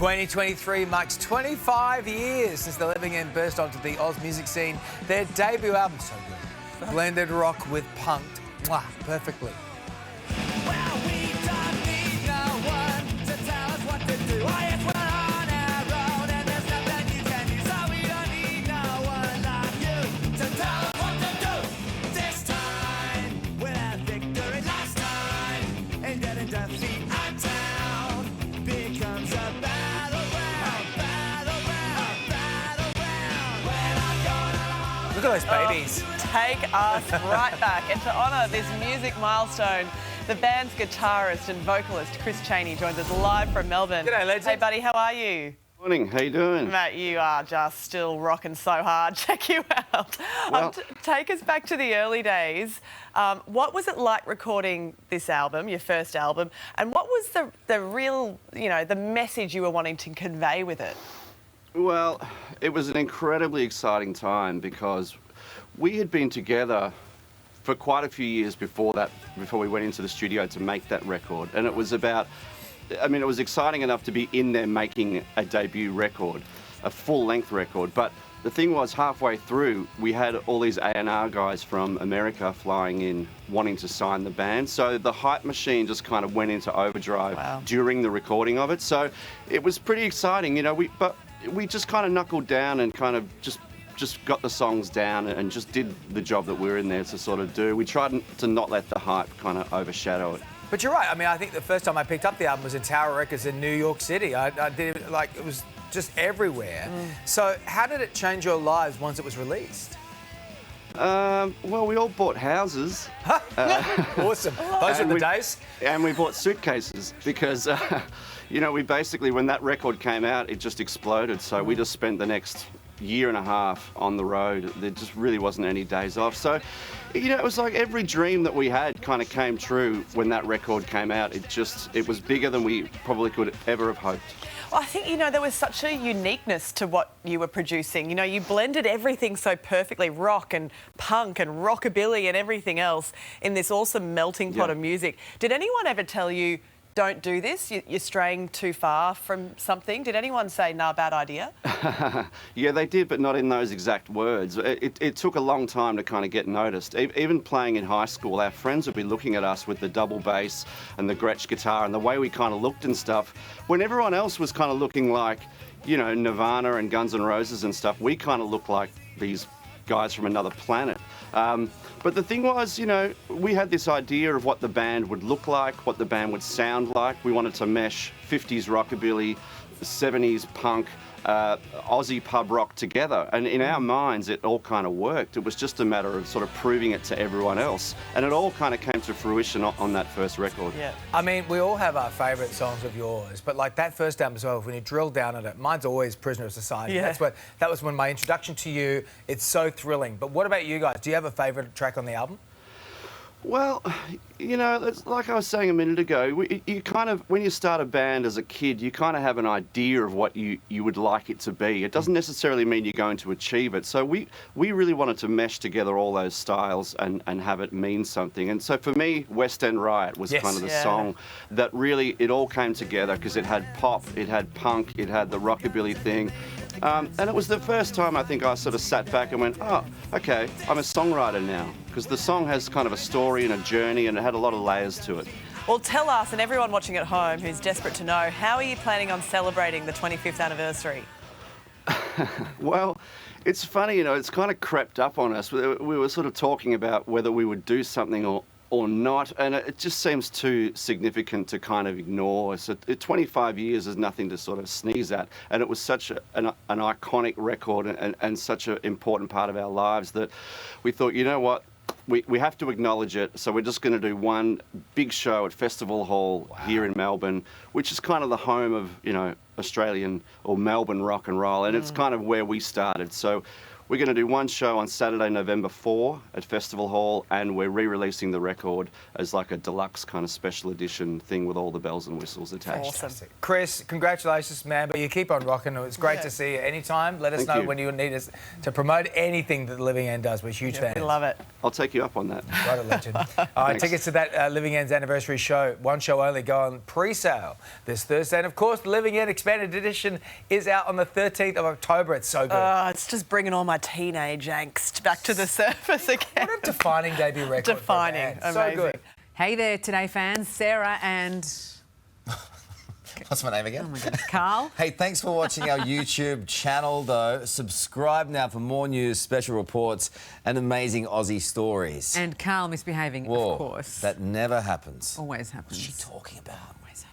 2023 marks 25 years since the Living End burst onto the Oz music scene. Their debut album, so good, blended rock with punk, perfectly. Well, we don't need no one to tell us what to do. Yes, we're on our own, and there's nothing you can do. So we don't need no one like you to tell us what to do. This time, we'll have victory. Last time, and then in defeat, our town becomes a battleground, battleground, battleground. We're not gonna. Look at those babies. Take us right back. And to honour this music milestone, the band's guitarist and vocalist Chris Chaney joins us live from Melbourne. G'day, legend. Hey, buddy, how are you? Morning, how you doing? Mate, you are just still rocking so hard. Check you out. Well, Take us back to the early days. What was it like recording this album, your first album, and what was the real, the message you were wanting to convey with it? Well, it was an incredibly exciting time because we had been together for quite a few years before we went into the studio to make that record. And it was it was exciting enough to be in there making a debut record, a full-length record. But the thing was, halfway through, we had all these A&R guys from America flying in, wanting to sign the band. So the hype machine just kind of went into overdrive during the recording of it. So it was pretty exciting, but we just kind of knuckled down and kind of just got the songs down and just did the job that we were in there to sort of do. We tried to not let the hype kind of overshadow it. But you're right. I mean, I think the first time I picked up the album was in Tower Records in New York City. I did it it was just everywhere. So how did it change your lives once it was released? Well, we all bought houses. Awesome. Those are the days. And we bought suitcases because, we basically, when that record came out, it just exploded. So we just spent the next year and a half on the road. There just really wasn't any days off. So, it was like every dream that we had kind of came true when that record came out. It was bigger than we probably could ever have hoped. Well, I think, there was such a uniqueness to what you were producing. You blended everything so perfectly, rock and punk and rockabilly and everything else in this awesome melting pot of music. Did anyone ever tell you, don't do this, you're straying too far from something? Did anyone say, nah, bad idea? Yeah, they did, but not in those exact words. It took a long time to kind of get noticed. Even playing in high school, our friends would be looking at us with the double bass and the Gretsch guitar and the way we kind of looked and stuff. When everyone else was kind of looking like, Nirvana and Guns N' Roses and stuff, we kind of looked like these guys from another planet. But the thing was, we had this idea of what the band would look like, what the band would sound like. We wanted to mesh 50s rockabilly, 70s punk, Aussie pub rock together. And in our minds, it all kind of worked. It was just a matter of sort of proving it to everyone else. And it all kind of came to fruition on that first record. Yeah. I mean, we all have our favourite songs of yours, but like that first album as well, when you drill down at it, mine's always Prisoner of Society. Yeah. That was when my introduction to you. It's so thrilling. But what about you guys? Do you have a favourite track on the album? Well, it's like I was saying a minute ago, you kind of, when you start a band as a kid, you kind of have an idea of what you would like it to be. It doesn't necessarily mean you're going to achieve it. So we really wanted to mesh together all those styles and have it mean something. And so for me, West End Riot was kind of the song that really, it all came together because it had pop, it had punk, it had the rockabilly thing. And it was the first time I think I sort of sat back and went, oh, okay, I'm a songwriter now. Because the song has kind of a story and a journey and it had a lot of layers to it. Well, tell us and everyone watching at home who's desperate to know, how are you planning on celebrating the 25th anniversary? Well, it's funny, it's kind of crept up on us. We were sort of talking about whether we would do something or not, and it just seems too significant to kind of ignore. So 25 years is nothing to sort of sneeze at, and it was such an iconic record and such an important part of our lives that we thought, you know what, we have to acknowledge it, so we're just going to do one big show at Festival Hall here in Melbourne, which is kind of the home of, Australian or Melbourne rock and roll, and it's kind of where we started. So We're going to do one show on Saturday, November 4 at Festival Hall, and we're re-releasing the record as like a deluxe kind of special edition thing with all the bells and whistles attached. Awesome. Chris, congratulations, man. But you keep on rocking. It's great to see you anytime. Let us Thank know you. when you need us to promote anything that Living End does. We're huge fans. We love it. I'll take you up on that. What a legend. All right, Thanks. tickets to that Living End's anniversary show, one show only, go on pre-sale this Thursday. And of course, the Living End Expanded Edition is out on the 13th of October. It's so good. It's just bringing all my teenage angst back to the surface again. What a defining debut record. for a Defining. band. So Amazing. good. Hey there, Today fans. Sarah and What's my name again? oh my goodness, Carl. Hey, thanks for watching our YouTube channel, though. Subscribe now for more news, special reports, and amazing Aussie stories. And Carl misbehaving, Whoa, of course. that never happens. always happens. What's she talking about? Always happens.